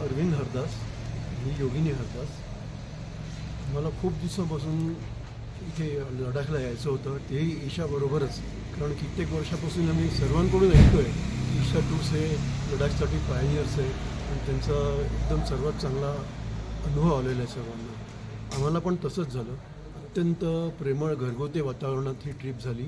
अरविंद हरदास, मी योगिनी हरदास. मला खूप दिवसापासून इथे लडाखला यायचं होतं, तेही ईशाबरोबरच. कारण कित्येक वर्षापासून आम्ही सर्वांकडून ऐकतो आहे ईशा टूर्स हे लडाखसाठी पायनियर्स आहे आणि त्यांचा एकदम सर्वात चांगला अनुभव आलेला आहे सर्वांना. आम्हाला पण तसंच झालं. अत्यंत प्रेमळ घरगुती वातावरणात ही ट्रिप झाली,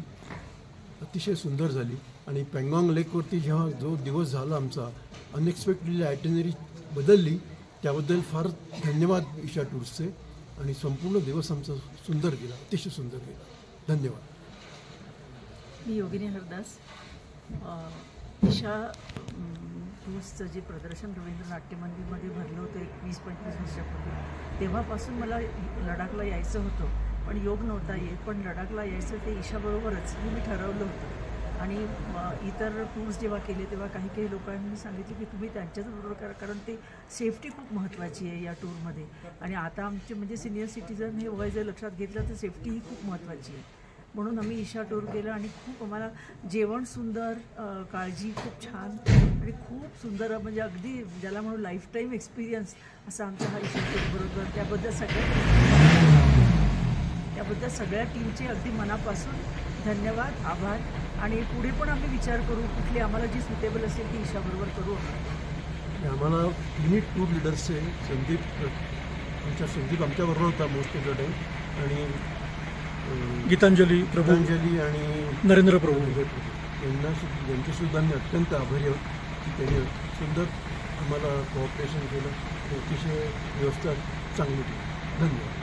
अतिशय सुंदर झाली. आणि पँगॉंग लेकवरती जेव्हा जो दिवस झाला आमचा, अनएक्सपेक्टेडली आयटिनरी बदलली, त्याबद्दल फार धन्यवाद ईशा टूर्सचे. आणि संपूर्ण दिवस आमचा सुंदर गेला, अतिशय सुंदर गेला. धन्यवाद. मी योगिनी हरदास. ईशा टूर्सचं जे प्रदर्शन रवींद्र नाट्य मंदिरमध्ये भरलं होतं 20-25 वर्षापूर्वी, तेव्हापासून मला लडाखला यायचं होतं, पण योग नव्हता येत. पण लडाखला यायचं ते ईशाबरोबरच हे मी ठरवलं होतं. आणि इतर टूर्स जेव्हा केले तेव्हा काही लोकांनी सांगितले की तुम्ही त्यांच्याचबरोबर करा, कारण ते सेफ्टी खूप महत्त्वाची आहे या टूरमध्ये. आणि आता आमचे म्हणजे सिनियर सिटीजन हे वय जर लक्षात घेतलं तर सेफ्टी ही खूप महत्त्वाची आहे. म्हणून आम्ही ईशा टूर केलं आणि खूप आम्हाला जेवण सुंदर, काळजी खूप छान आणि खूप सुंदर, म्हणजे अगदी ज्याला म्हणून लाईफटाईम एक्सपिरियन्स असा आमचा हा ईशा टूर बरोबर. त्याबद्दल सगळ्या टीमचे अगदी मनापासून धन्यवाद, आभार. आणि पुढे पण आम्ही विचार करू, कुठली आम्हाला जी सुटेबल असेल ती ईशाबरोबर करू. आम्हाला तिन्ही टूर लिडर्सचे संदीप आमच्याबरोबर होता मोस्ट ऑफ द टाईम, आणि गीतांजली आणि नरेंद्र प्रभू यांचेसुद्धा मी अत्यंत आभारी आहोत की त्यांनी सुंदर आम्हाला कोऑपरेशन केलं, अतिशय व्यवस्था चांगली केली. धन्यवाद.